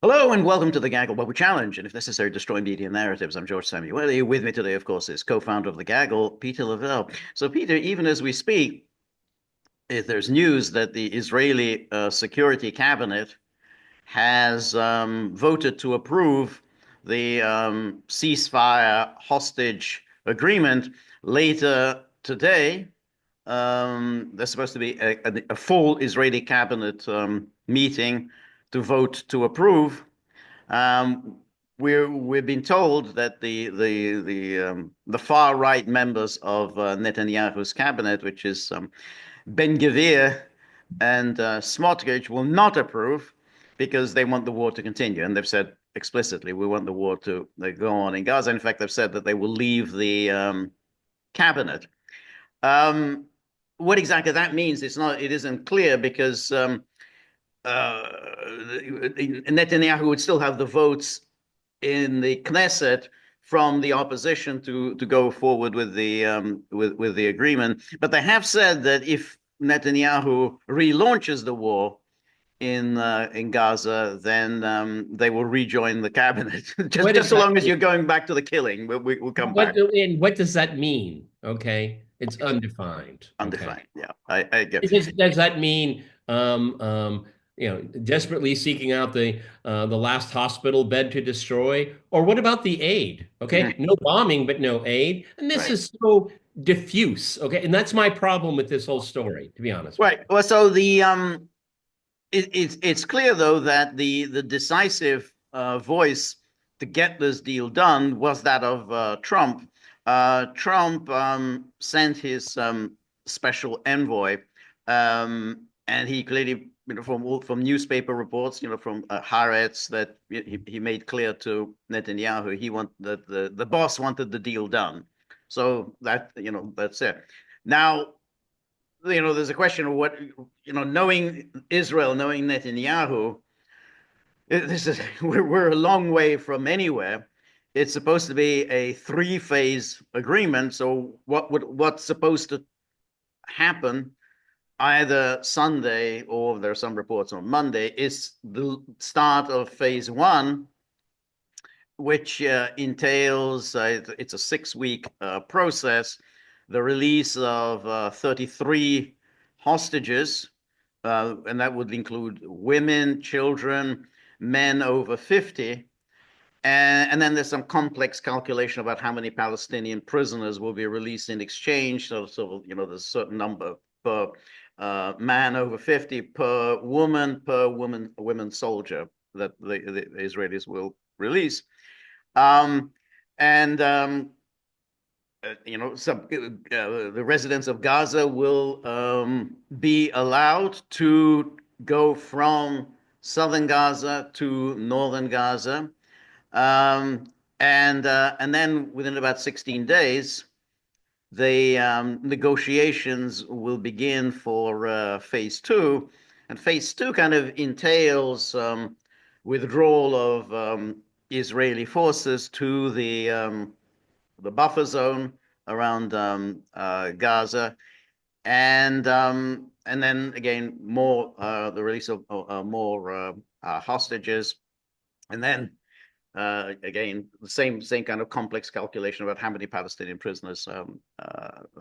Hello and welcome to the Gaggle Bubble Challenge, and if necessary, destroy media narratives. I'm George Szamuely. With me today, of course, is co-founder of the Gaggle, Peter Lavelle. So, Peter, even as we speak, there's news that the Israeli Security Cabinet has voted to approve the ceasefire hostage agreement later today. There's supposed to be a full Israeli cabinet meeting to vote to approve. Um, we've been told that the far right members of Netanyahu's cabinet, which is Ben-Gvir and Smotrich, will not approve because they want the war to continue, and they've said explicitly we want the war to go on in Gaza. In fact, they've said that they will leave the cabinet. Um, what exactly that means, it isn't clear because Netanyahu would still have the votes in the Knesset from the opposition to go forward with the agreement. But they have said that if Netanyahu relaunches the war in Gaza, then they will rejoin the cabinet. just so long as you're going back to the killing, we'll come back. And what does that mean? Okay, it's undefined. Okay, Undefined. Yeah, I get. does that mean desperately seeking out the last hospital bed to destroy? Or what about the aid? Okay, no bombing, but no aid. And this Right. is so diffuse. Okay, and that's my problem with this whole story, to be honest with Right. Well, so it's clear though that the decisive voice to get this deal done was that of Trump. Trump sent his special envoy, and he clearly, from newspaper reports, from Haaretz, that he made clear to Netanyahu he want that the boss wanted the deal done. So that's it. Now, there's a question of what, knowing Israel, knowing Netanyahu, this is we're a long way from anywhere. It's supposed to be a three-phase agreement. So what's supposed to happen either Sunday or there are some reports on Monday is the start of phase one, which entails it's a 6-week process, the release of 33 hostages, and that would include women, children, men over 50. And then there's some complex calculation about how many Palestinian prisoners will be released in exchange. So there's a certain number per man over 50 per women soldier that the Israelis will release. And the residents of Gaza will be allowed to go from southern Gaza to northern Gaza, and then within about 16 days, the negotiations will begin for phase two, and phase two kind of entails withdrawal of Israeli forces to the buffer zone around Gaza, and then again more the release of more hostages, and then again the same kind of complex calculation about how many Palestinian prisoners are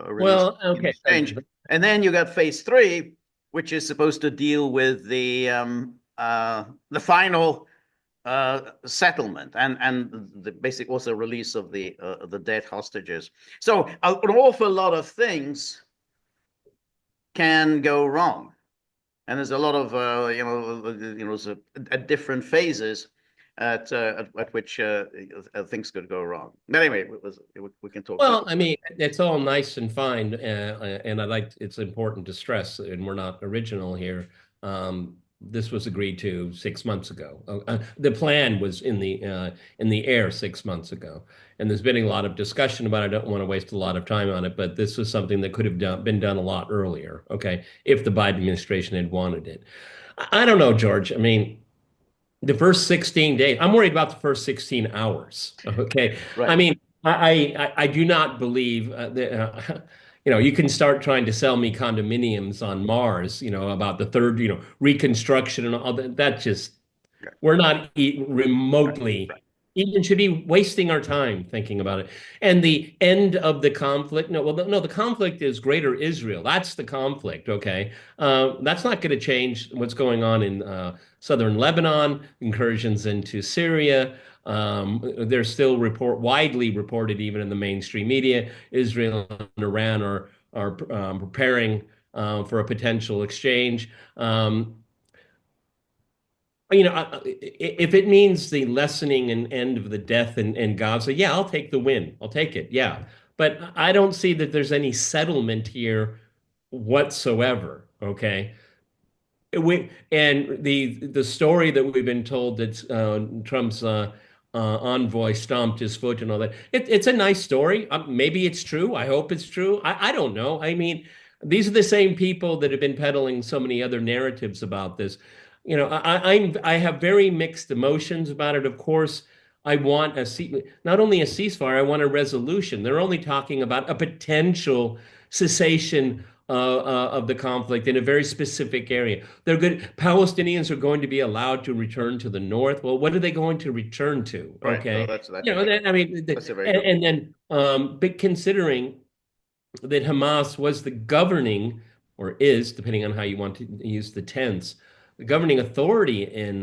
released well, in okay. exchange, and then you got phase three, which is supposed to deal with the final settlement and the basic also release of the dead hostages. So an awful lot of things can go wrong, and there's a lot of at different phases at which things could go wrong. But anyway, we can talk about Well, I mean, it's all nice and fine, and it's important to stress, and we're not original here. This was agreed to 6 months ago. The plan was in the air 6 months ago, and there's been a lot of discussion about it. I don't want to waste a lot of time on it, but this was something that could have been done a lot earlier, okay, if the Biden administration had wanted it. I don't know, George. I mean, the first 16 days, I'm worried about the first 16 hours. Okay. I right. mean, I do not believe that, you can start trying to sell me condominiums on Mars, about the third, reconstruction and all that. That just, We're not remotely even should be wasting our time thinking about it. And the end of the conflict, no, well, no, the conflict is greater Israel. That's the conflict, okay? That's not going to change what's going on in southern Lebanon, incursions into Syria. They're still widely reported, even in the mainstream media, Israel and Iran are preparing for a potential exchange. If it means the lessening and end of the death in Gaza, yeah, I'll take the win. I'll take it. Yeah. But I don't see that there's any settlement here whatsoever. Okay. And the story that we've been told that Trump's envoy stomped his foot and all that, it's a nice story. Maybe it's true. I hope it's true. I don't know. I mean, these are the same people that have been peddling so many other narratives about this. I have very mixed emotions about it. Of course, I want not only a ceasefire, I want a resolution. They're only talking about a potential cessation of the conflict in a very specific area. They're good. Palestinians are going to be allowed to return to the north. Well, what are they going to return to? Right. Okay, So that's I mean, that's a very good and then, but considering that Hamas was the governing, or is, depending on how you want to use the tense, the governing authority in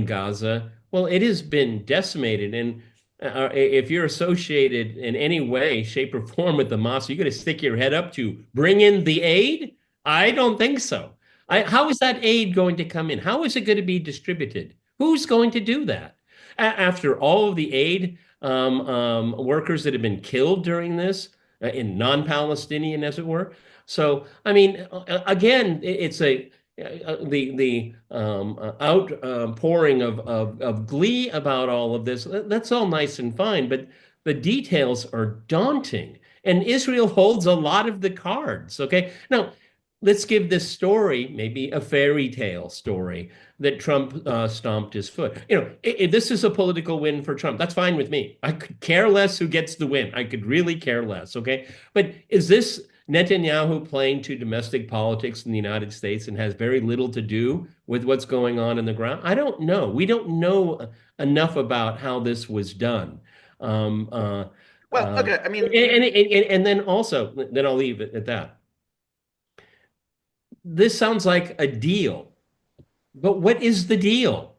Gaza. Well, it has been decimated, and if you're associated in any way, shape, or form with the Hamas, you're going to stick your head up to bring in the aid? I don't think so. How is that aid going to come in? How is it going to be distributed? Who's going to do that? After all of the aid workers that have been killed during this, in non-Palestinian, as it were. So, I mean, again, it's the outpouring of glee about all of this. That's all nice and fine, but the details are daunting, and Israel holds a lot of the cards. Okay, now let's give this story maybe a fairy tale story that Trump stomped his foot. If this is a political win for Trump, that's fine with me. I could care less who gets the win. I could really care less. Okay, but is this Netanyahu playing to domestic politics in the United States and has very little to do with what's going on in the ground? I don't know. We don't know enough about how this was done. well. Okay, I mean, And then also, then I'll leave it at that. This sounds like a deal, but what is the deal?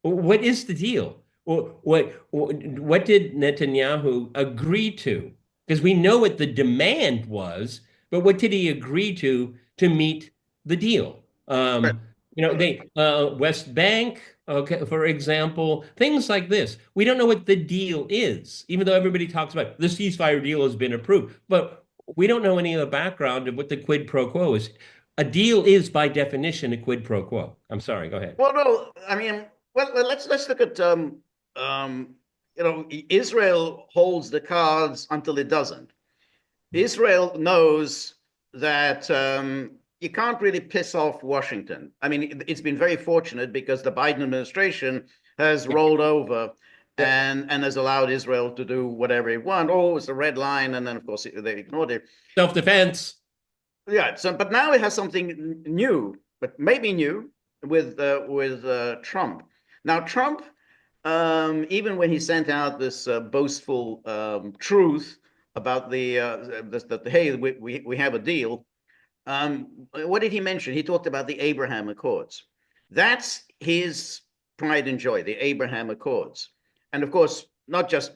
What is the deal? What did Netanyahu agree to? Because we know what the demand was, but what did he agree to meet the deal? right. They West Bank, okay, for example, things like this. We don't know what the deal is, even though everybody talks about the ceasefire deal has been approved, but we don't know any of the background of what the quid pro quo is. A deal is, by definition, a quid pro quo. I'm sorry, go ahead. Well, no, I mean, well, let's look at Israel holds the cards until it doesn't. Israel knows that you can't really piss off Washington. I mean, it's been very fortunate because the Biden administration has rolled over and has allowed Israel to do whatever it wants. Oh, it's a red line, and then of course they ignored it. Self-defense. Yeah. So, but now it has something new, but maybe new with Trump. Now, Trump, even when he sent out this boastful truth about that, hey, we have a deal. What did he mention? He talked about the Abraham Accords. That's his pride and joy, the Abraham Accords, and of course, not just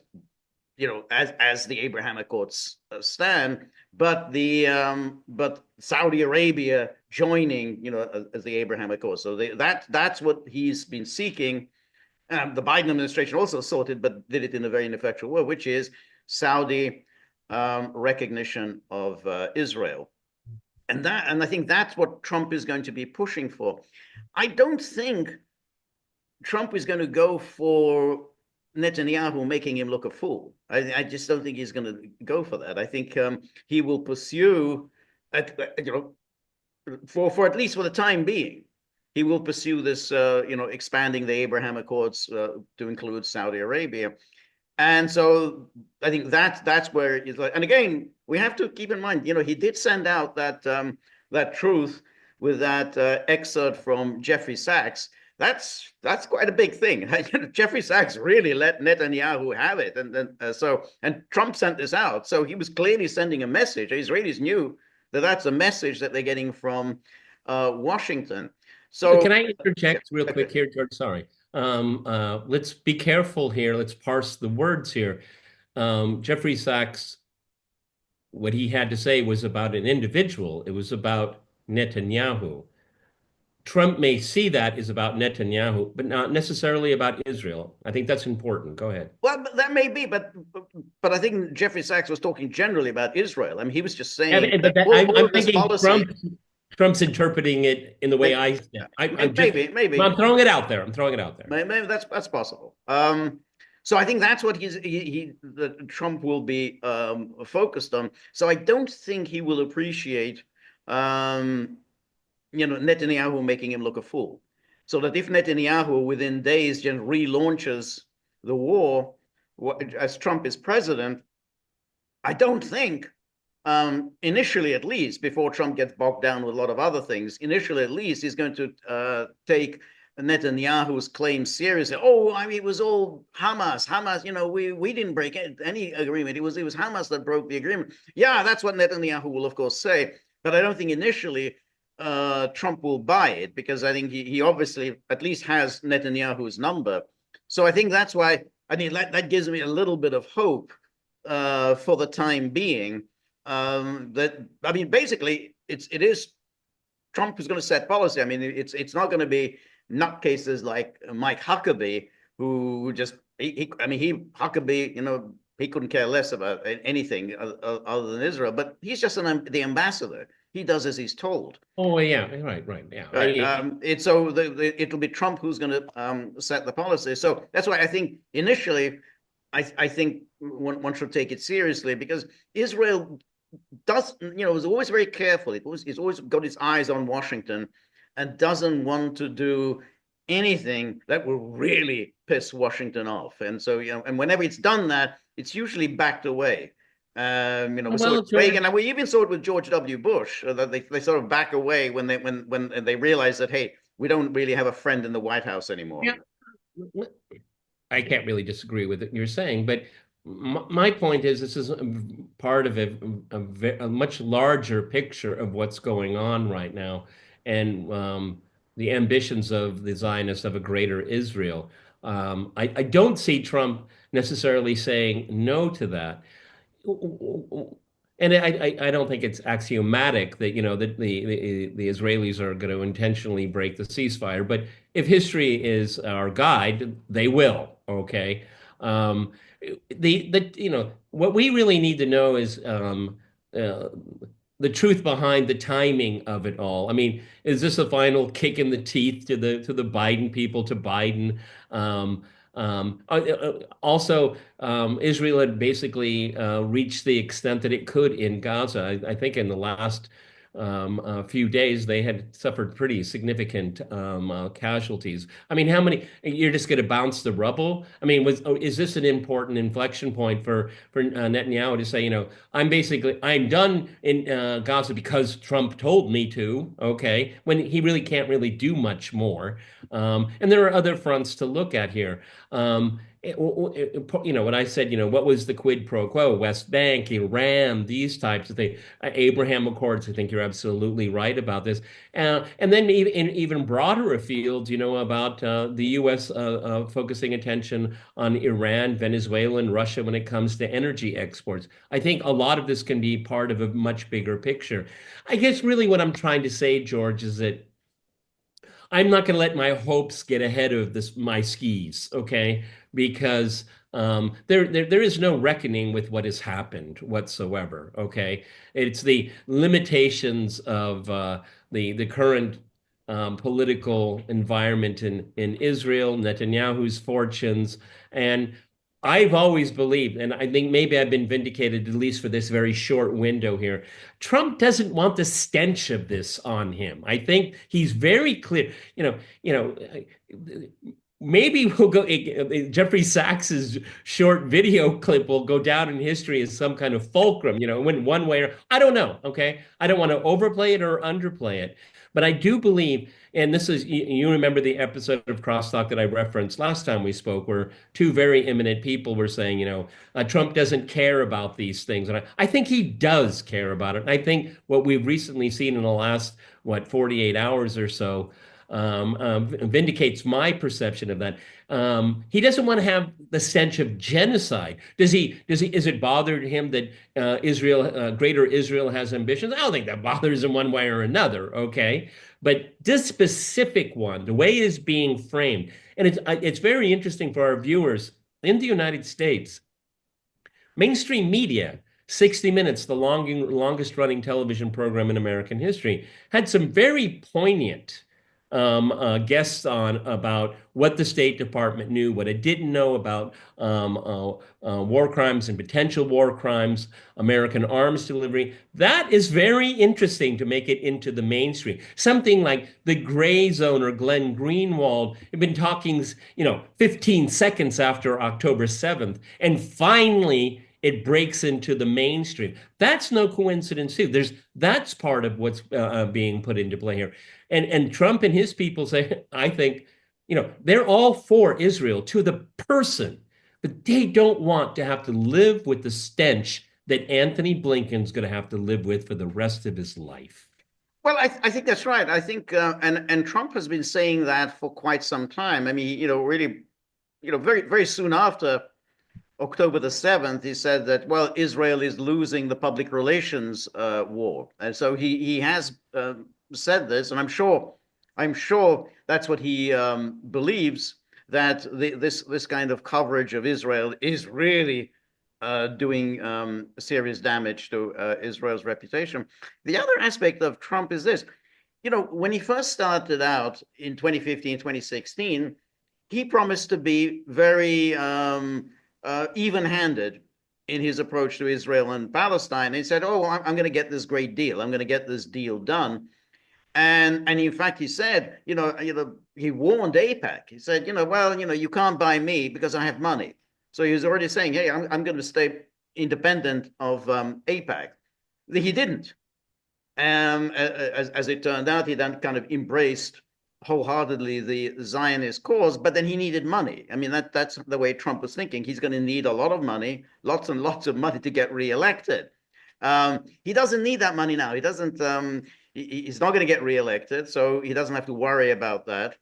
as the Abraham Accords stand, but but Saudi Arabia joining, as the Abraham Accords. So that's what he's been seeking. The Biden administration also sought it, but did it in a very ineffectual way, which is Saudi recognition of Israel. And I think that's what Trump is going to be pushing for. I don't think Trump is going to go for Netanyahu making him look a fool. I just don't think he's going to go for that. I think he will pursue, for at least for the time being, he will pursue this, expanding the Abraham Accords to include Saudi Arabia. And so I think that's where it's like. And again, we have to keep in mind, he did send out that truth with that excerpt from Jeffrey Sachs, that's quite a big thing. Jeffrey Sachs really let Netanyahu have it, and then and Trump sent this out, so he was clearly sending a message. Israelis knew that that's a message that they're getting from Washington. So Can I interject real quick here, George? Sorry. Let's be careful here. Let's parse the words here. Jeffrey Sachs, what he had to say was about an individual. It was about Netanyahu. Trump may see that as about Netanyahu, but not necessarily about Israel. I think that's important. Go ahead. well, that may be, but I think Jeffrey Sachs was talking generally about Israel. I mean, he was just Yeah, saying but that I'm this thinking policy. Trump's interpreting it in the way Maybe, yeah, maybe. I'm throwing it out there. I'm throwing it out there. Maybe that's possible. So I think that's what Trump will be focused on. So I don't think he will appreciate, Netanyahu making him look a fool. So that if Netanyahu within days just relaunches the war as Trump is president, I don't think, initially at least, before Trump gets bogged down with a lot of other things, initially at least, he's going to take Netanyahu's claims seriously. Oh, I mean, it was all Hamas. Hamas, we didn't break any agreement. It was Hamas that broke the agreement. Yeah, that's what Netanyahu will, of course, say. But I don't think initially Trump will buy it, because I think he obviously at least has Netanyahu's number. So I think that's why, I mean, that gives me a little bit of hope for the time being. That, I mean, basically, it is Trump who's going to set policy. I mean, it's not going to be nutcases like Mike Huckabee, who just Huckabee, he couldn't care less about anything other than Israel. But he's just the ambassador. He does as he's told. Oh yeah, right, yeah. Right. It'll be Trump who's going to set the policy. So that's why I think initially, I think one should take it seriously, because Israel is always very careful. It's always got its eyes on Washington, and doesn't want to do anything that will really piss Washington off. And so, and whenever it's done that, it's usually backed away. We saw it Reagan, and we even saw it with George W. Bush, that they sort of back away when they realize that, hey, we don't really have a friend in the White House anymore. Yeah. I can't really disagree with what you're saying, but my point is this is part of a much larger picture of what's going on right now, and the ambitions of the Zionists of a greater Israel. I don't see Trump necessarily saying no to that. And I don't think it's axiomatic that that the Israelis are going to intentionally break the ceasefire. But if history is our guide, they will. Okay. What we really need to know is the truth behind the timing of it all. I mean, is this a final kick in the teeth to the Biden people, to Biden? Also, Israel had basically reached the extent that it could in Gaza. I think in the last few days they had suffered pretty significant casualties. I mean, how many? You're just going to bounce the rubble? I mean, is this an important inflection point for Netanyahu to say, I'm done in Gaza because Trump told me to? Okay, when he really can't really do much more. And there are other fronts to look at here. When I said, what was the quid pro quo? West Bank, Iran, these types of things, Abraham Accords. I think you're absolutely right about this. And then in even broader afield, about the U.S. Focusing attention on Iran, Venezuela, and Russia when it comes to energy exports. I think a lot of this can be part of a much bigger picture. I guess really what I'm trying to say, George, is that I'm not going to let my hopes get ahead of my skis, okay? Because there is no reckoning with what has happened whatsoever, okay? It's the limitations of the current political environment in Israel, Netanyahu's fortunes, and I've always believed, and I think maybe I've been vindicated, at least for this very short window here. Trump doesn't want the stench of this on him. I think he's very clear. Maybe we'll go. Jeffrey Sachs's short video clip will go down in history as some kind of fulcrum. When one way or I don't know. Okay, I don't want to overplay it or underplay it. But I do believe, and this is, you remember the episode of Crosstalk that I referenced last time we spoke, where two very eminent people were saying, Trump doesn't care about these things. And I think he does care about it. And I think what we've recently seen in the last, 48 hours or so, vindicates my perception of that. He doesn't want to have the stench of genocide. Does he? Is it bothered him that Greater Israel has ambitions? I don't think that bothers him one way or another. Okay, but this specific one, the way it is being framed, and it's very interesting for our viewers in the United States. Mainstream media, 60 Minutes, the longest running television program in American history, had some very poignant guests on about what the State Department knew, what it didn't know about war crimes and potential war crimes, American arms delivery. That is very interesting to make it into the mainstream. Something like the Gray Zone or Glenn Greenwald have been talking, 15 seconds after October 7th, and finally it breaks into the mainstream. That's no coincidence too. That's part of what's being put into play here. And Trump and his people say, I think, they're all for Israel to the person, but they don't want to have to live with the stench that Anthony Blinken's going to have to live with for the rest of his life. Well, I think that's right. I think, and Trump has been saying that for quite some time. I mean, really, very, very soon after October the 7th, he said that, well, Israel is losing the public relations war. And so he has said this, and I'm sure that's what he believes, that this kind of coverage of Israel is really doing serious damage to Israel's reputation. The other aspect of Trump is this. When he first started out in 2015, 2016, he promised to be very even-handed in his approach to Israel and Palestine. He said, "Oh, I'm going to get this great deal. I'm going to get this deal done." And in fact, he said, he warned AIPAC. He said, well, you can't buy me because I have money. So he was already saying, hey, I'm going to stay independent of AIPAC. He didn't. As it turned out, he then kind of embraced wholeheartedly the Zionist cause, but then he needed money. I mean, that's the way Trump was thinking. He's going to need a lot of money, lots and lots of money to get reelected. He doesn't need that money now. He doesn't. He's not going to get reelected, so he doesn't have to worry about that.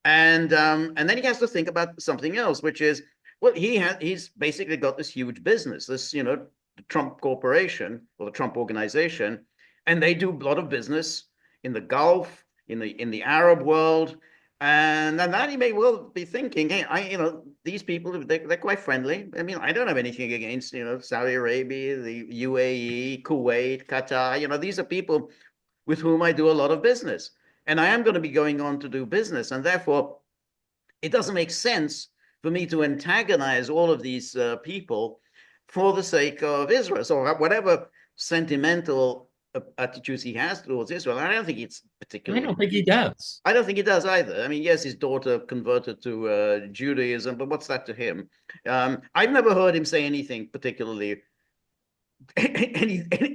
And then he has to think about something else, which is, well, he's basically got this huge business, this the Trump Corporation or the Trump Organization, and they do a lot of business in the Gulf, in the Arab world, and then he may well be thinking, hey, these people, they're quite friendly. I mean, I don't have anything against Saudi Arabia, the UAE, Kuwait, Qatar. These are people with whom I do a lot of business, and I am going to be going on to do business, and therefore it doesn't make sense for me to antagonize all of these people for the sake of Israel. So whatever sentimental attitudes he has towards Israel, I don't think it's particularly. I don't think he does. I don't think he does either. I mean, yes, his daughter converted to Judaism, but what's that to him? I've never heard him say anything particularly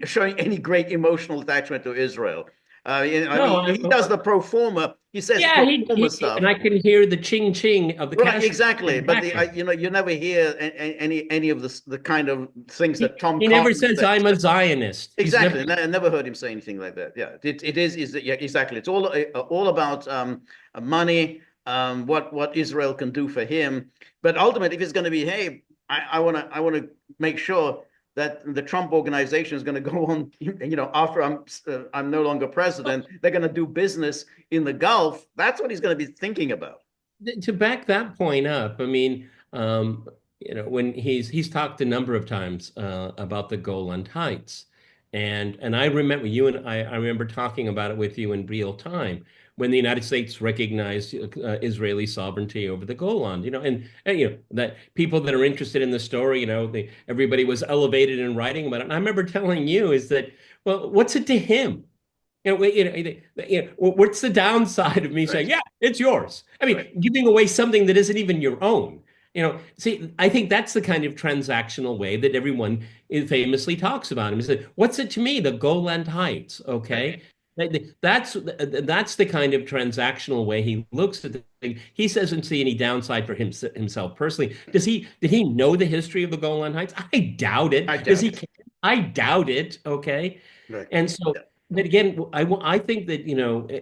showing any great emotional attachment to Israel. He does the pro forma. He says pro forma stuff, and I can hear the ching ching of the right, exactly. But you never hear any of the kind of things that Tom. He never says I'm a Zionist. Exactly, I never heard him say anything like that. Yeah, it is yeah, exactly. It's all about money, what Israel can do for him. But ultimately, if it's going to be, hey, I want to make sure that the Trump organization is going to go on, after I'm no longer president, they're going to do business in the Gulf. That's what he's going to be thinking about. To back that point up, I mean, when he's talked a number of times about the Golan Heights, and I remember I remember talking about it with you in real time when the United States recognized Israeli sovereignty over the Golan, and that people that are interested in the story, everybody was elevated in writing about it. And I remember telling you is that, well, what's it to him? What's the downside of me saying, yeah, it's yours? I mean, giving away something that isn't even your own. See, I think that's the kind of transactional way that everyone famously talks about him. He said, what's it to me, the Golan Heights? Okay. That's the kind of transactional way he looks at the thing. He doesn't see any downside for himself personally. Did he know the history of the Golan Heights? I doubt I it. Does doubt he it. care? I doubt it. Okay. Right. And so, but again, I think that,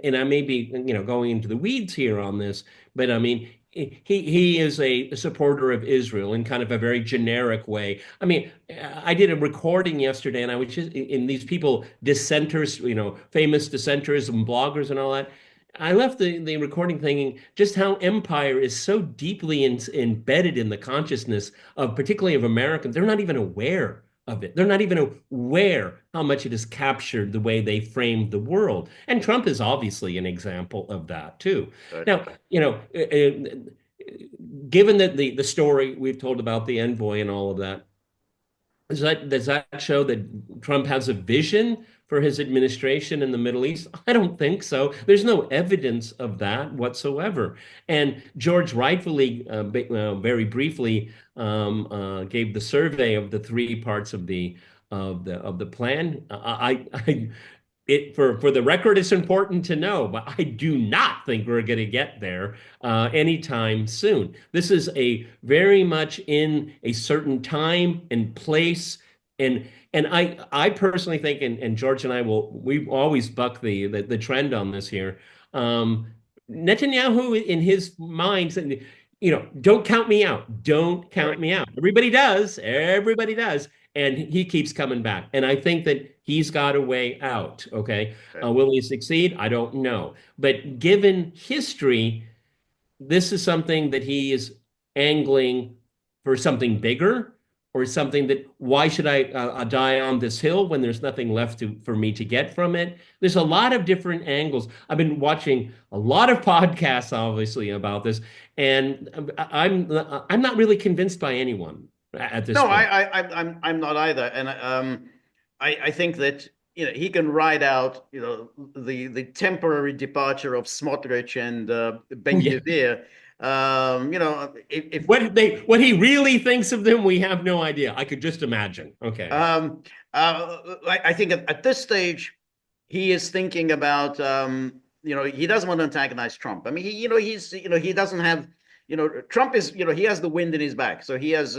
and I may be, going into the weeds here on this, but I mean, he is a supporter of Israel in kind of a very generic way. I mean, I did a recording yesterday, and I was just in these people, dissenters, famous dissenters and bloggers and all that. I left the recording thinking just how empire is so deeply embedded in the consciousness of, particularly of Americans. They're not even aware of it. They're not even aware how much it has captured the way they framed the world. And Trump is obviously an example of that too. Right. Now, given that the story we've told about the envoy and all of that, does that show that Trump has a vision for his administration in the Middle East? I don't think so. There's no evidence of that whatsoever. And George rightfully, very briefly, gave the survey of the three parts of the plan. For the record, it's important to know, but I do not think we're going to get there anytime soon. This is a very much in a certain time and place, and I personally think, and George and we always buck the trend on this here. Netanyahu, in his mind, said, don't count me out. Don't count Right. me out. Everybody does. Everybody does. And he keeps coming back. And I think that he's got a way out. Okay. Right. Will he succeed? I don't know. But given history, this is something that he is angling for something bigger, or something that, why should I die on this hill when there's nothing left for me to get from it? There's a lot of different angles. I've been watching a lot of podcasts, obviously, about this, and I'm not really convinced by anyone at this No, point. I'm not either, and I think that he can ride out the temporary departure of Smotrich and Oh, Ben yeah. Gvir. If What he really thinks of them, we have no idea. I could just imagine. Okay. I think at this stage he is thinking about he doesn't want to antagonize Trump. I mean he doesn't have Trump is he has the wind in his back, so he's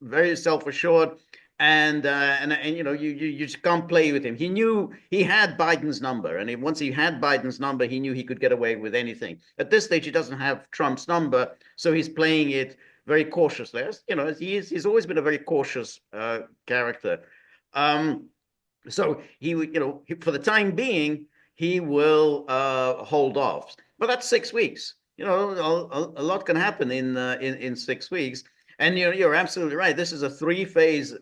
very self-assured, and you just can't play with him. He knew he had Biden's number, and once he had Biden's number, he knew he could get away with anything. At this stage, he doesn't have Trump's number, so he's playing it very cautiously. He's always been a very cautious character. So for the time being, he will hold off. But that's 6 weeks. A lot can happen in 6 weeks. And you're absolutely right. This is a three-phase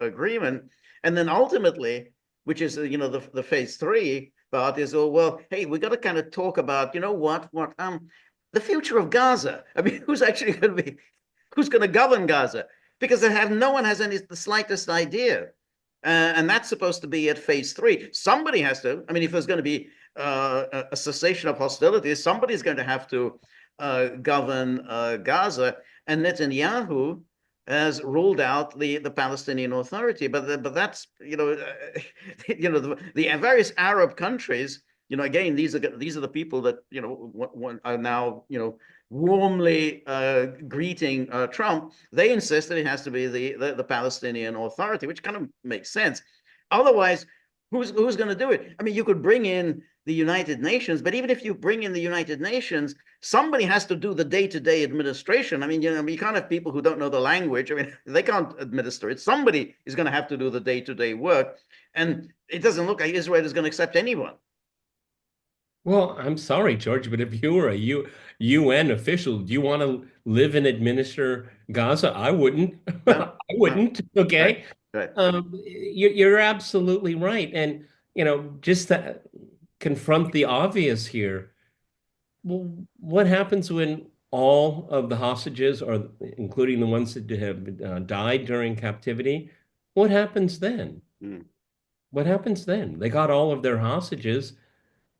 agreement, and then ultimately, which is the phase three part is, oh well, hey, we got to kind of talk about what the future of Gaza. I mean, who's going to govern Gaza? Because no one has the slightest idea, and that's supposed to be at phase three. Somebody has to. I mean, if there's going to be a cessation of hostilities, somebody's going to have to govern Gaza. And Netanyahu has ruled out the Palestinian Authority, but that's the various Arab countries. Again, these are the people that are now warmly greeting Trump. They insist that it has to be the Palestinian Authority, which kind of makes sense. Otherwise, who's going to do it? I mean, you could bring in the United Nations, but even if you bring in the United Nations, somebody has to do the day-to-day administration. I mean, you can't have people who don't know the language. I mean, they can't administer it. Somebody is going to have to do the day-to-day work, and it doesn't look like Israel is going to accept anyone. Well, I'm sorry, George, but if you were a UN official, do you want to live and administer Gaza? I wouldn't. No, I no, wouldn't. right, Okay. right. You're absolutely right. And, just to confront the obvious here, well, what happens when all of the hostages, or including the ones that have died during captivity, what happens then? Mm. What happens then? They got all of their hostages.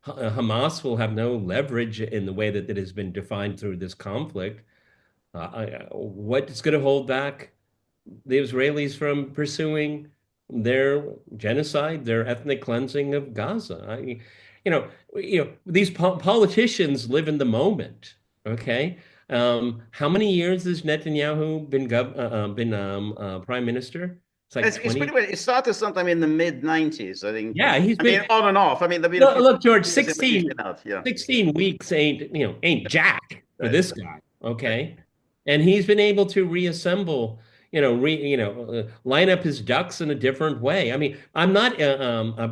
Hamas will have no leverage in the way that it has been defined through this conflict. What is going to hold back the Israelis from pursuing their genocide, their ethnic cleansing of Gaza. These politicians live in the moment. Okay. How many years has Netanyahu been prime minister? It's like It's 20. pretty weird. It started sometime in the mid 90s, I think. Yeah, he's I mean, been. on and off. I mean, there've been a Look, few look, George, years in which he's 16, been out. Yeah. 16 weeks ain't jack for Right. this guy, Right. okay? And he's been able to reassemble, line up his ducks in a different way. I mean, I'm not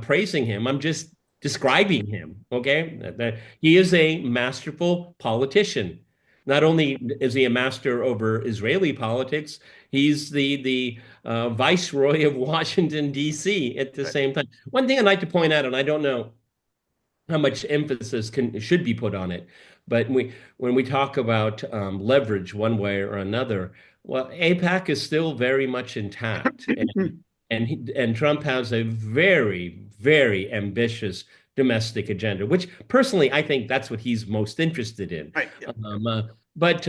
praising him. I'm just describing him, okay? That he is a masterful politician. Not only is he a master over Israeli politics, he's the viceroy of Washington, D.C. at the Right. same time. One thing I'd like to point out, and I don't know how much emphasis should be put on it. But when we talk about leverage one way or another, well, APAC is still very much intact, and Trump has a very, very ambitious domestic agenda, which personally I think that's what he's most interested in. Right. Yeah. But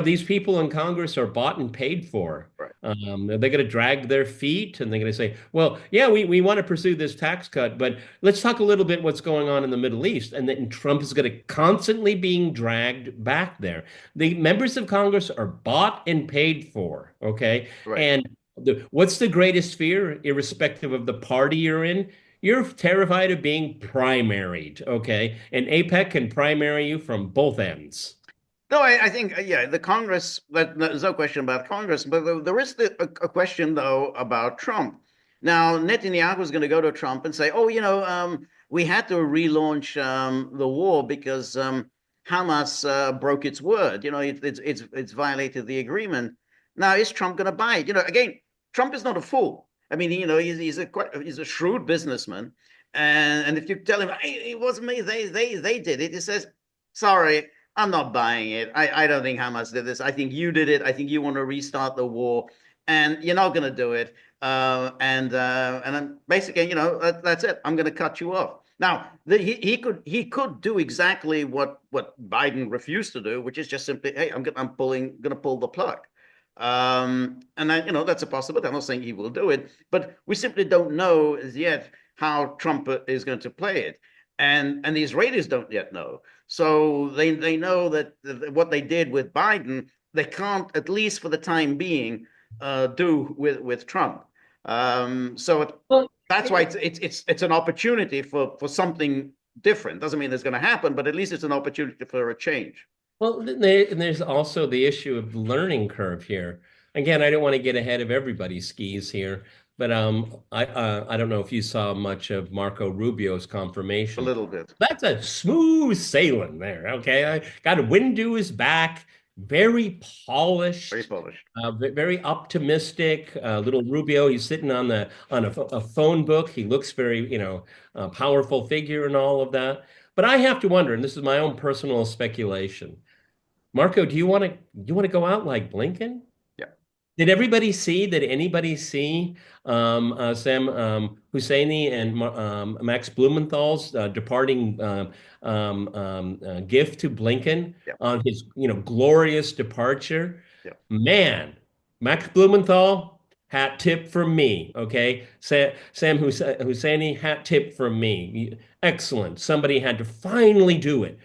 these people in Congress are bought and paid for. Right. They're going to drag their feet and they're going to say, well, yeah, we want to pursue this tax cut, but let's talk a little bit what's going on in the Middle East. And then Trump is going to constantly being dragged back there. The members of Congress are bought and paid for, okay? Right. And what's the greatest fear, irrespective of the party you're in? You're terrified of being primaried, okay? And APEC can primary you from both ends. No, I think, yeah, the Congress, there's no question about Congress, but there is a question, though, about Trump. Now, Netanyahu is going to go to Trump and say, oh, we had to relaunch the war because Hamas broke its word. It's violated the agreement. Now, is Trump going to buy it? Again, Trump is not a fool. I mean, he's a shrewd businessman. And if you tell him, hey, it wasn't me, they did it, he says, sorry, I'm not buying it. I don't think Hamas did this. I think you did it. I think you want to restart the war, and you're not going to do it. And I'm basically, that's it. I'm going to cut you off. Now, he could do exactly what Biden refused to do, which is just simply, hey, I'm going to pull the plug. And that's a possibility. I'm not saying he will do it, but we simply don't know as yet how Trump is going to play it. And the Israelis don't yet know. So they know that what they did with Biden, they can't, at least for the time being, do with Trump. That's why it's an opportunity for something different. Doesn't mean it's going to happen, but at least it's an opportunity for a change. Well, there's also the issue of the learning curve here. Again, I don't want to get ahead of everybody's skis here, but I don't know if you saw much of Marco Rubio's confirmation. A little bit. That's a smooth sailing there. Okay, I got a wind to his back, very polished, very optimistic. Little Rubio, he's sitting on a phone book. He looks very powerful figure and all of that. But I have to wonder, and this is my own personal speculation. Marco, do you want to go out like Blinken? Did anybody see Sam Husseini and Max Blumenthal's departing gift to Blinken on his glorious departure? Man, Max Blumenthal, hat tip from me. Okay, Sam Husseini, hat tip from me. Excellent. Somebody had to finally do it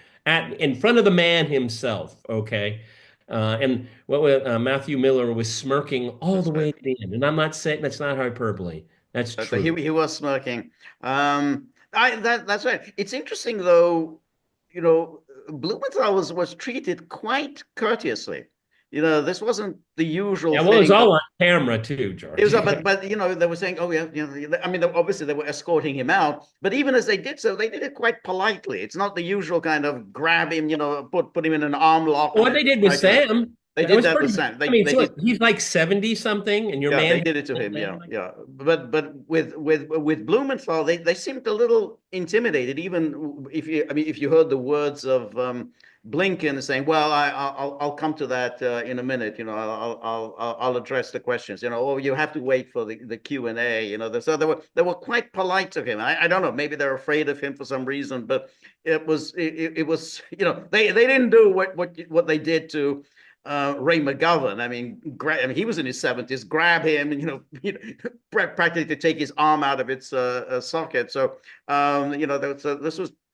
in front of the man himself. Okay. And Matthew Miller was smirking all the way to the end. And I'm not saying that's not hyperbole. That's true. He was smirking. That's right. It's interesting, though, Blumenthal was treated quite courteously. This wasn't the usual thing. Well, it was all on camera too, George. It was, but they were saying, oh yeah, I mean, obviously they were escorting him out, but even as they did so, they did it quite politely. It's not the usual kind of grab him, put him in an arm lock. What they did with Sam. They did that with Sam. He's like 70 something, and your man. They did it to him, yeah. But with Blumenthal, they seemed a little intimidated, even if you heard the words of Blinken saying, "Well, I'll come to that in a minute. I'll address the questions. Or you have to wait for the Q&A. So they were quite polite to him. I don't know. Maybe they're afraid of him for some reason, but it was they didn't do what they did to Ray McGovern. I mean, he was in his 70s. Grab him, and practically to take his arm out of its socket. So,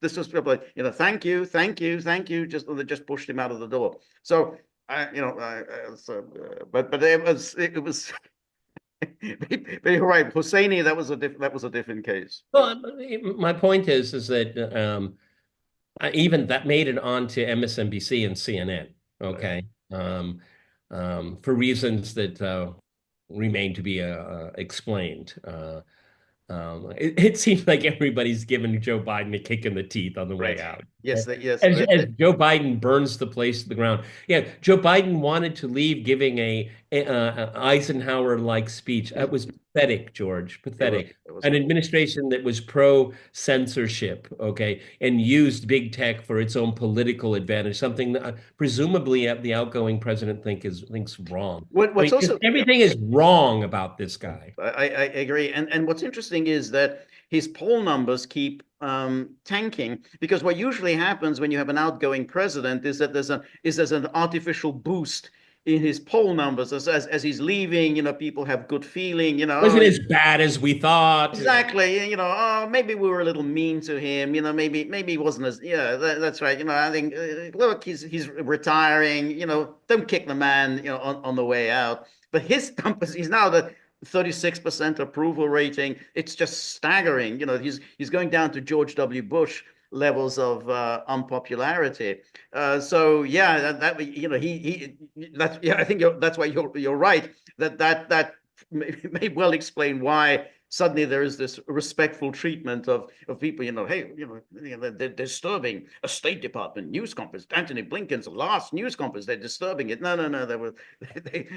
this was probably, thank you, thank you, thank you. They just pushed him out of the door. So, but it was. But you're right, Hosseini. That was a different case. Well, my point is that even that made it onto MSNBC and CNN. Right. Okay, for reasons that remain to be explained. It seems like everybody's giving Joe Biden a kick in the teeth on the way Right. out. Yes. Yes. As Joe Biden burns the place to the ground. Yeah, Joe Biden wanted to leave giving a Eisenhower-like speech. That was pathetic, George, pathetic. It was An horrible. administration that was pro-censorship, okay, and used big tech for its own political advantage, something that presumably the outgoing president thinks wrong. I What's mean, just also, everything is wrong about this guy. I agree, and what's interesting is that his poll numbers keep tanking, because what usually happens when you have an outgoing president is that there's an artificial boost in his poll numbers as he's leaving. People have good feeling. Wasn't as bad as we thought. Exactly. Oh, maybe we were a little mean to him. Maybe he wasn't as, yeah, that's right. I think, look, he's retiring. Don't kick the man, on the way out. But his numbers, he's now the 36% approval rating. It's just staggering. He's going down to George W. Bush levels of unpopularity. So yeah, that's, yeah. I think that's why you're right. That may well explain why suddenly there is this respectful treatment of people. Hey, they're disturbing a State Department news conference. Antony Blinken's last news conference. They're disturbing it. No.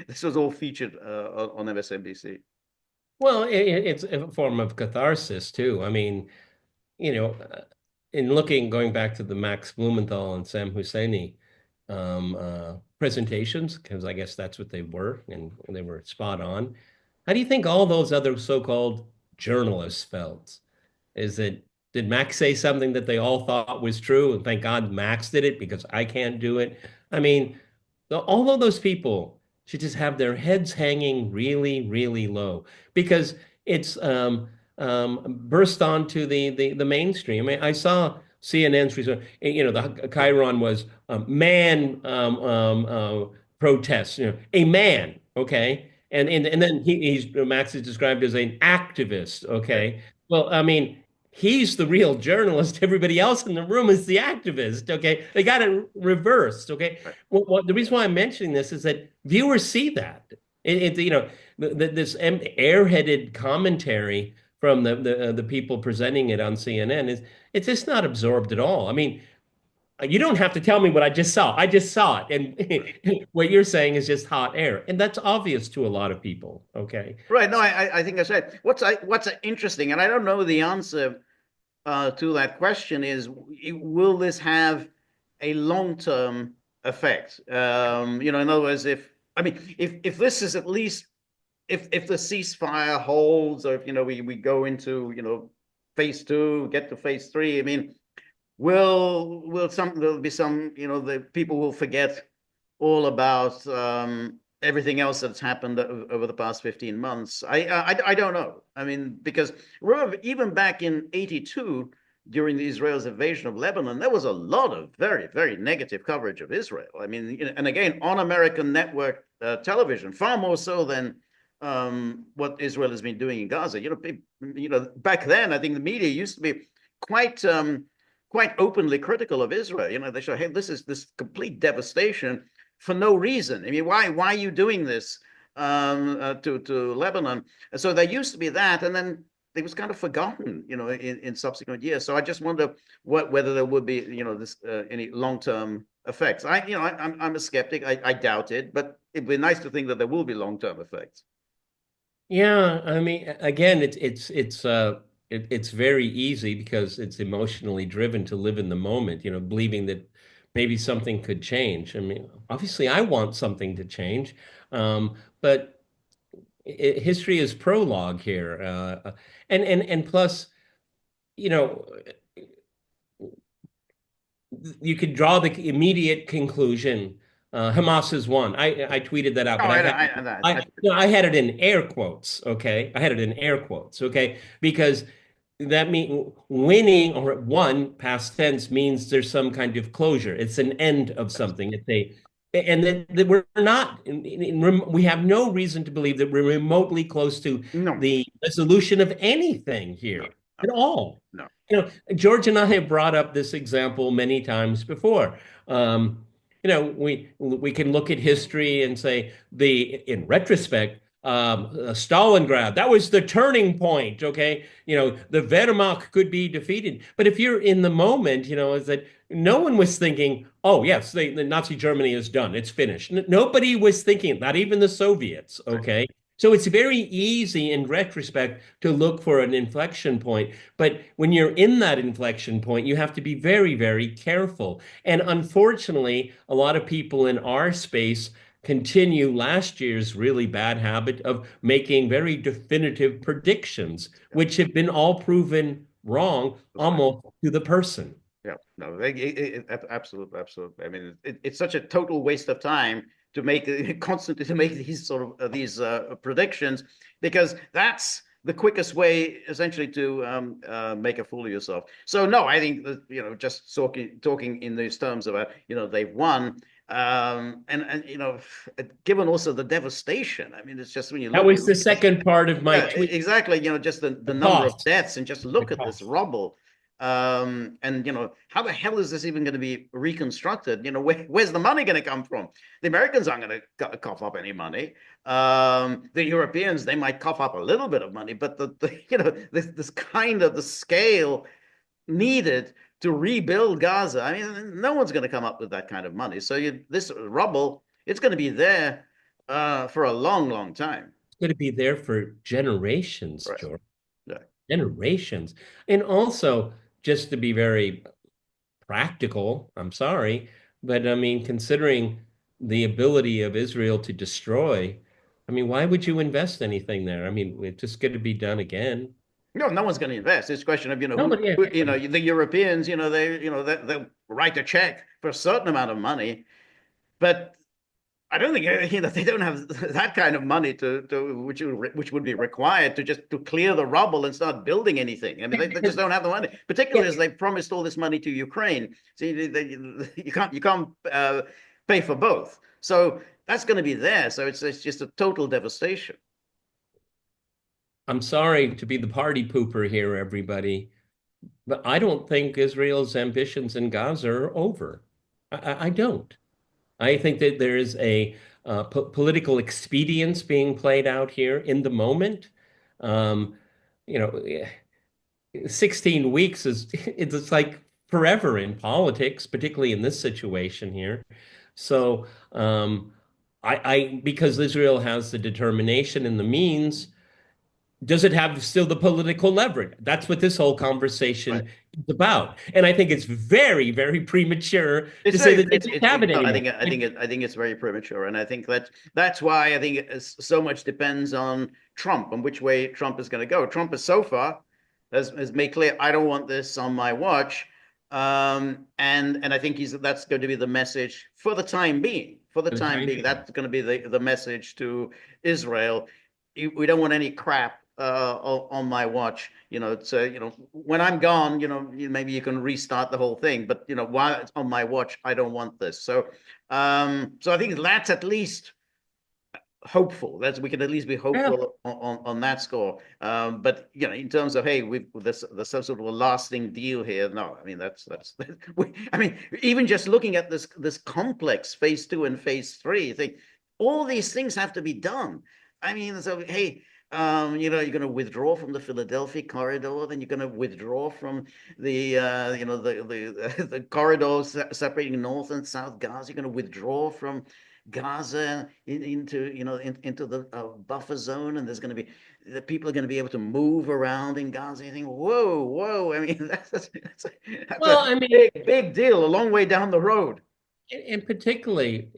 This was all featured on MSNBC. Well, it's a form of catharsis too. I mean, you know, in going back to the Max Blumenthal and Sam Husseini presentations, because I guess that's what they were, and they were spot on. How do you think all those other so-called journalists felt? Did Max say something that they all thought was true? And thank God Max did it because I can't do it. I mean, all of those people should just have their heads hanging really, really low because it's burst onto the mainstream. I saw CNN's result. The Chiron was man protests. A man, okay, and then he's Max is described as an activist, Right. okay. Well, I mean, he's the real journalist. Everybody else in the room is the activist. Okay, they got it reversed. Okay, Right. well, the reason why I'm mentioning this is that viewers see that this airheaded commentary from the people presenting it on CNN it's just not absorbed at all. I mean, you don't have to tell me what I just saw. I just saw it, and what you're saying is just hot air, and that's obvious to a lot of people. Okay. Right. No, I think that's right. What's interesting, and I don't know the answer to that question, is will this have a long-term effect? In other words, if this is at least if the ceasefire holds, or if we go into phase two, get to phase three. I mean, there'll be some, the people will forget all about everything else that's happened over the past 15 months. I don't know. I mean, because remember, even back in 82, during Israel's invasion of Lebanon, there was a lot of very, very negative coverage of Israel. I mean, and again, on American network television, far more so than what Israel has been doing in Gaza. Back then, I think the media used to be quite openly critical of Israel. They show, hey, this is this complete devastation for no reason. I mean, why are you doing this to Lebanon? And so there used to be that, and then it was kind of forgotten, in subsequent years. So I just wonder whether there would be, this any long-term effects. I'm a skeptic. I doubt it, but it'd be nice to think that there will be long-term effects. Yeah, I mean, again, it's very easy because it's emotionally driven to live in the moment, believing that maybe something could change. I mean, obviously, I want something to change, but history is prologue here, and plus, you know, you could draw the immediate conclusion. Hamas has won. I tweeted that out, Oh, but I had it in air quotes. Okay, I had it in air quotes. Okay, because that mean winning or won past tense means there's some kind of closure. It's an end of something. It's a and that we're not we have no reason to believe that we're remotely close to no, the resolution of anything no, here no, at all. no. George and I have brought up this example many times before. We can look at history and say in retrospect, Stalingrad, that was the turning point. Okay, the Wehrmacht could be defeated, but if you're in the moment, is that no one was thinking, oh yes, the Nazi Germany is done, it's finished. Nobody was thinking, not even the Soviets. Okay, so it's very easy in retrospect to look for an inflection point. But when you're in that inflection point, you have to be very, very careful. And unfortunately, a lot of people in our space continue last year's really bad habit of making very definitive predictions, Yeah, which have been all proven wrong that's right. almost to the person. Yeah, no, absolutely, absolutely. I mean, it's such a total waste of time to make constantly to make these sort of these predictions, because that's the quickest way essentially to make a fool of yourself. So no, I think that, just talking in these terms about, they've won. And given also the devastation, I mean, it's just when you That look at was the second part of my yeah, tweet, exactly. Just the the number of cost, deaths, and just the look at this cost. rubble. And how the hell is this even going to be reconstructed? Where's the money going to come from? The Americans aren't going to cough up any money. The Europeans, they might cough up a little bit of money, but this kind of the scale needed to rebuild Gaza, I mean, no one's going to come up with that kind of money. So this rubble, it's going to be there for a long, long time. It's going to be there for generations, Right. George. Yeah. Generations. And also, just to be very practical, I'm sorry, but I mean, considering the ability of Israel to destroy, I mean, why would you invest anything there? I mean, it's just going to be done again. No one's going to invest. It's a question of, Nobody, the Europeans, they'll write a check for a certain amount of money, but I don't think, they don't have that kind of money which would be required to just to clear the rubble and start building anything. I mean, they just don't have the money, particularly yeah, as they promised all this money to Ukraine. See, you can't pay for both. So that's going to be there. So it's just a total devastation. I'm sorry to be the party pooper here, everybody, but I don't think Israel's ambitions in Gaza are over. I don't. I think that there is a political expedience being played out here in the moment. Um, you know, 16 weeks is it's like forever in politics, particularly in this situation here. So because Israel has the determination and the means, does it have still the political leverage? That's what this whole Right. conversation is about. And I think it's very, very premature to It's say very, that they don't have it no, anymore. I think it's very premature, and I think that's why I think so much depends on Trump and which way Trump is going to go. Trump has so far has made clear, I don't want this on my watch, and I think that's going to be the message for the time being. For the For the time time being, being. that's going to be the message to Israel. We don't want any crap on my watch. So when I'm gone, maybe you can restart the whole thing. But while it's on my watch, I don't want this. So I think that's at least hopeful. That's We can at least be Yeah. hopeful on that score. But in terms of, hey, there's some sort of a lasting deal here. No, I mean I mean, even just looking at this complex phase 2 and phase 3 thing, all these things have to be done. I mean, so hey, you're going to withdraw from the Philadelphia corridor, then you're going to withdraw from the the corridors separating North and South Gaza. You're going to withdraw from Gaza into the buffer zone, and there's going to be the people are going to be able to move around in Gaza. You think, whoa, whoa! I mean, that's Well, a I mean, big deal, a long way down the road. and particularly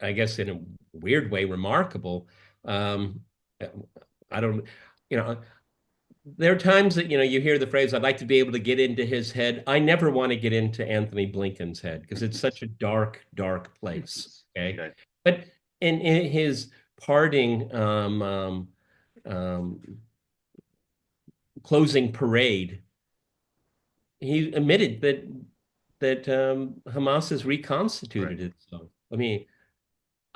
I guess, in a weird way, remarkable. Um, I don't, you know, there are times that, you hear the phrase, I'd like to be able to get into his head. I never want to get into Anthony Blinken's head because it's such a dark, dark place. Okay. Okay. But in his parting um, closing parade, he admitted that Hamas has reconstituted Right. itself. I mean,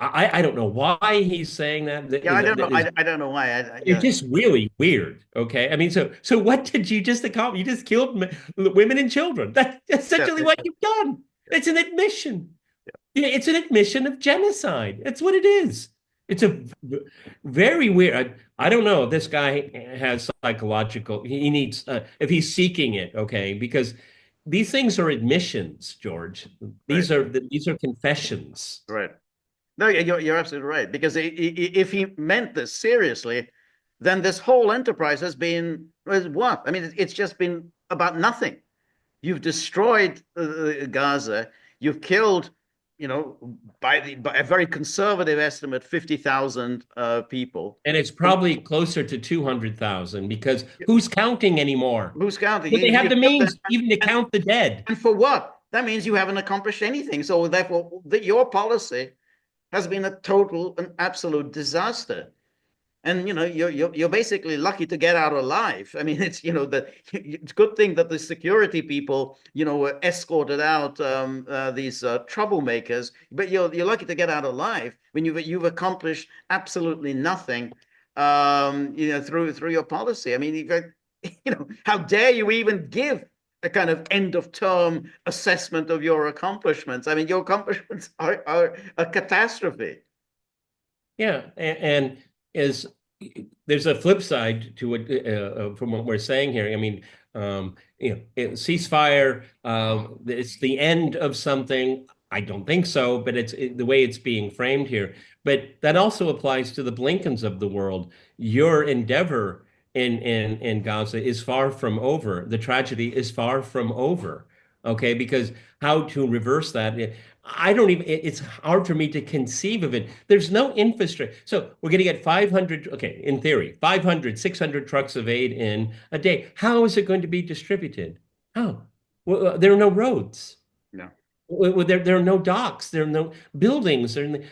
I don't know why he's saying that. Yeah, I don't know. I don't know why. It's Yeah, just really weird. Okay. I mean, so what did you just accomplish? You just killed women and children. That's yeah, essentially what you've done. It's an admission. Yeah, it's an admission of genocide. That's what it is. It's a very weird. I don't know if this guy has psychological. He needs if he's seeking it. Okay, because these things are admissions, George. right, These are confessions. right. No, you're absolutely right. Because if he meant this seriously, then this whole enterprise has been what? I mean, it's just been about nothing. You've destroyed Gaza. You've killed, by a very conservative estimate, 50,000 people. And it's probably closer to 200,000 because who's counting anymore? Who's counting? Do they have You've the killed them. means even to count the dead? And for what? That means you haven't accomplished anything. So therefore, your policy has been a total and absolute disaster. And you're basically lucky to get out alive. I mean, it's it's a good thing that the security people were escorted out, these troublemakers. But you're lucky to get out alive when you've accomplished absolutely nothing, through your policy. I mean, how dare you even give a kind of end of term assessment of your accomplishments? I mean, your accomplishments are a catastrophe. Yeah, and is there's a flip side to it from what we're saying here. I mean, ceasefire. It's the end of something. I don't think so, but the way it's being framed here. But that also applies to the Blinkens of the world. Your endeavor in Gaza is far from over. The tragedy is far from over. Okay, because how to reverse that? I don't even, it's hard for me to conceive of it. There's no infrastructure. So we're going to get 500, okay, in theory, 500, 600 trucks of aid in a day. How is it going to be distributed? How? Well, there are no roads. No. Well, there are no docks. There are no buildings. And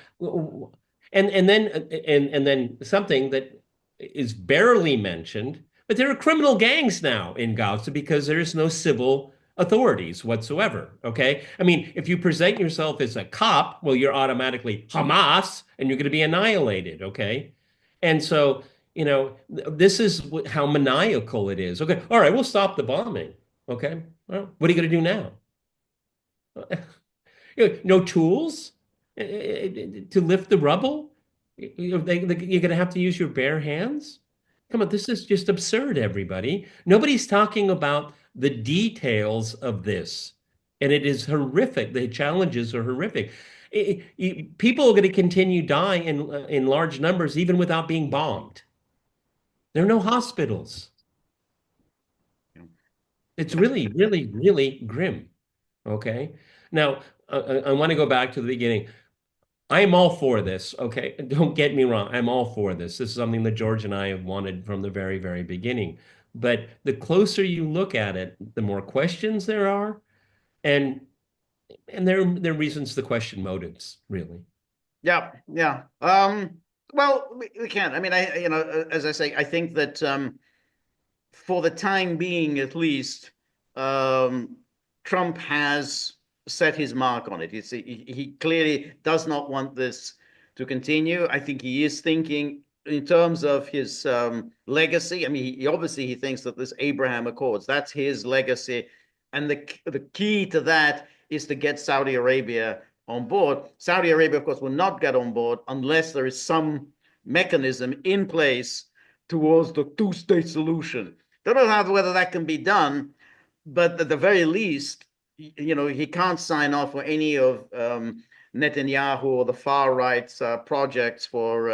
then something that is barely mentioned, but there are criminal gangs now in Gaza because there is no civil authorities whatsoever. Okay. I mean, if you present yourself as a cop, well, you're automatically Hamas and you're going to be annihilated. Okay. And so, this is how maniacal it is. Okay. All right. We'll stop the bombing. Okay. Well, what are you going to do now? No tools to lift the rubble. You're going to have to use your bare hands. Come on, this is just absurd, everybody. Nobody's talking about the details of this. And it is horrific. The challenges are horrific. People are going to continue dying in large numbers even without being bombed. There are no hospitals. It's really, really, really grim. Okay. Now, I want to go back to the beginning. I'm all for this, okay? Don't get me wrong. I'm all for this. This is something that George and I have wanted from the very, very beginning. But the closer you look at it, the more questions there are, and there are reasons to question motives, really. Yeah, yeah. Well, we can't. I mean, as I say, I think that for the time being, at least, Trump has set his mark on it. He clearly does not want this to continue. I think he is thinking in terms of his legacy. I mean, he thinks that this Abraham Accords, that's his legacy. And the key to that is to get Saudi Arabia on board. Saudi Arabia, of course, will not get on board unless there is some mechanism in place towards the two-state solution. Don't know whether that can be done, but at the very least, he can't sign off for any of Netanyahu or the far right's projects for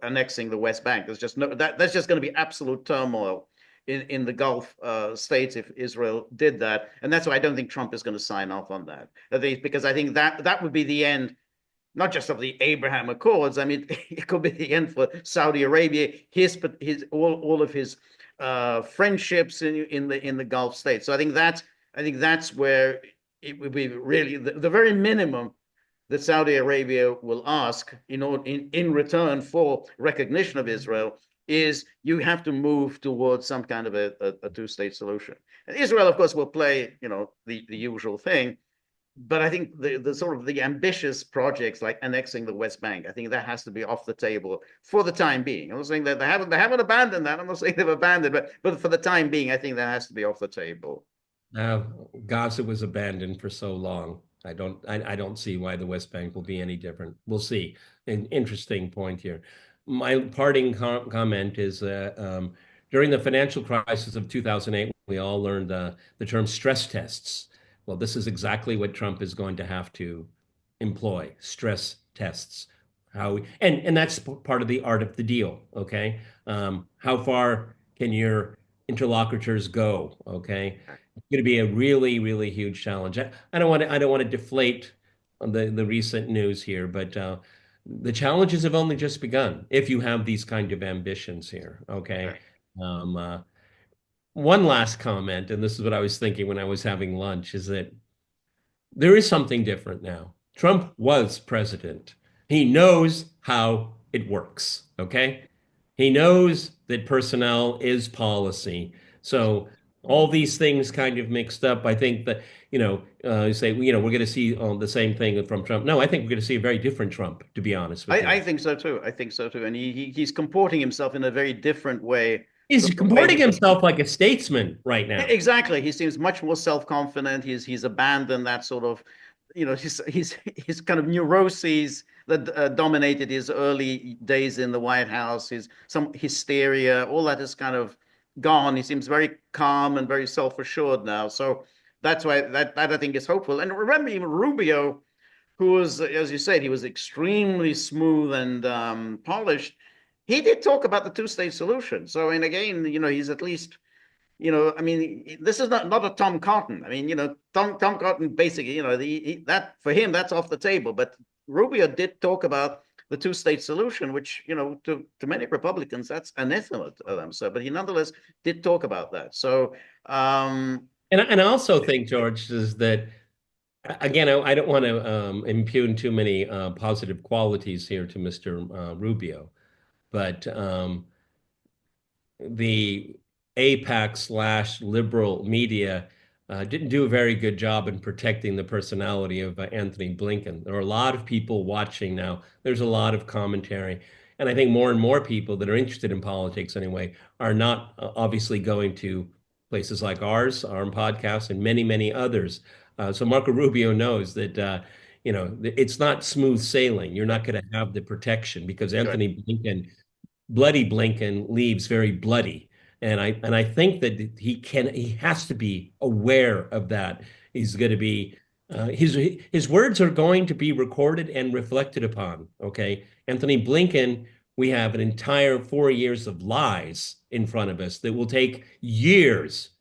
annexing the West Bank. There's just that's just going to be absolute turmoil in the Gulf states if Israel did that, and that's why I don't think Trump is going to sign off on that. Because I think that would be the end, not just of the Abraham Accords. I mean, it could be the end for Saudi Arabia, all of his friendships in the Gulf states. So I think that's where it would be really the very minimum that Saudi Arabia will ask in return for recognition of Israel is you have to move towards some kind of a two-state solution. And Israel, of course, will play the usual thing, but I think the sort of the ambitious projects like annexing the West Bank, I think that has to be off the table for the time being. I'm not saying that they haven't abandoned that. I'm not saying they've abandoned, but for the time being, I think that has to be off the table. Uh, Gaza was abandoned for so long. I don't see why the West Bank will be any different. We'll see. An interesting point here. My parting comment is during the financial crisis of 2008, we all learned the term stress tests. Well, this is exactly what Trump is going to have to employ, stress tests. And that's part of the art of the deal, okay? How far can your interlocutors go, okay? It's going to be a really, really huge challenge. I don't want to deflate the recent news here, but the challenges have only just begun if you have these kind of ambitions here, okay? Right. Um, uh, One last comment, and this is what I was thinking when I was having lunch, is that there is something different now. Trump was president. He knows how it works, okay? He knows that personnel is policy. So all these things kind of mixed up. I think that, you say, we're going to see the same thing from Trump. No, I think we're going to see a very different Trump, to be honest with I you. think so too. I think so too. And he's comporting himself in a very different way He's from the way comporting himself like a statesman right now. exactly. He seems much more self-confident. He's abandoned that sort of, his kind of neuroses that dominated his early days in the White House. His some hysteria, all that is kind of gone. He seems very calm and very self-assured now. So that's why that I think is hopeful. And remember, even Rubio, who was, as you said, he was extremely smooth and polished. He did talk about the two-state solution. So, and again, he's at least, I mean, this is not a Tom Cotton. I mean, Tom Cotton basically, that for him, that's off the table. But Rubio did talk about the two-state solution, which, to many Republicans, that's anathema to them. So, but he nonetheless did talk about that. So, And I also think, George, is that again, I don't want to impugn too many positive qualities here to Mr. Rubio, but the APAC/liberal media didn't do a very good job in protecting the personality of Anthony Blinken. There are a lot of people watching now. There's a lot of commentary. And I think more and more people that are interested in politics anyway are not obviously going to places like ours, our podcast, and many, many others. So Marco Rubio knows that it's not smooth sailing. You're not going to have the protection because good. Anthony Blinken, bloody Blinken, leaves very bloody. And I think that he has to be aware of that. He's going to be his words are going to be recorded and reflected upon. Okay, Anthony Blinken, we have an entire 4 years of lies in front of us that will take years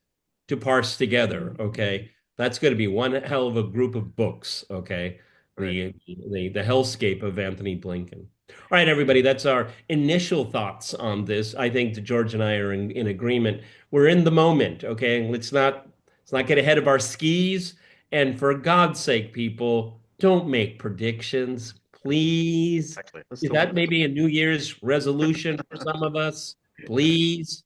to parse together. Okay, that's going to be one hell of a group of books. Okay, Right. the hellscape of Anthony Blinken. All right, everybody, that's our initial thoughts on this. I think that George and I are in agreement. We're in the moment, okay? Let's not get ahead of our skis. And for God's sake, people, don't make predictions, please. Exactly. Let's Is still that move. maybe a New Year's resolution for some of us? Please.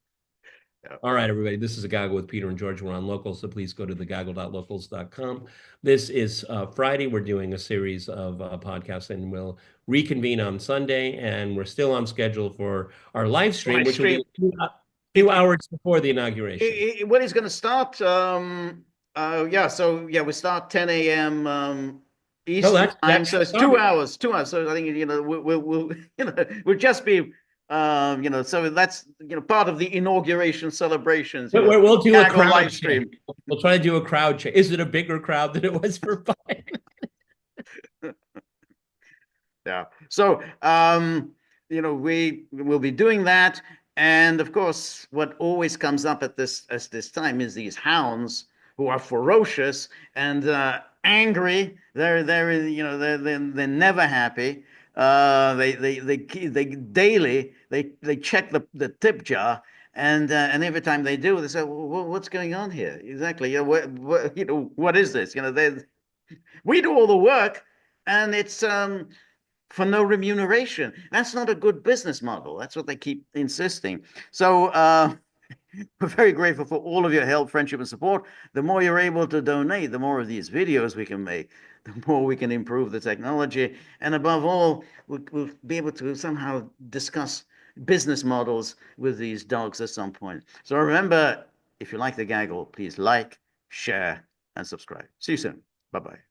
Yeah. All right, everybody, this is a Gaggle with Peter and George. We're on Local, so please go to thegaggle.locals.com. This is Friday. We're doing a series of podcasts, and we'll reconvene on Sunday. And we're still on schedule for our live stream, Live which will stream. be two hours before the inauguration. When it's going to start? Yeah. So yeah, we start 10 a.m. Oh, Eastern time. that's So it's 2 hours. 2 hours. So I think we'll we'll just be So that's part of the inauguration celebrations. We'll do a Gaggle crowd live check. stream. We'll try to do a crowd check. Is it a bigger crowd than it was for five? Yeah. So we will be doing that. And of course, what always comes up at this time is these hounds who are ferocious and angry. They're never happy. They daily they check the tip jar, And every time they do, they say, well, "What's going on here?" Exactly. What is this? We do all the work, and it's for no remuneration. That's not a good business model. That's what they keep insisting. So we're very grateful for all of your help, friendship, and support. The more you're able to donate, the more of these videos we can make, the more we can improve the technology. And above all, we'll be able to somehow discuss business models with these dogs at some point. So remember, if you like the gaggle, please like, share, and subscribe. See you soon. Bye-bye.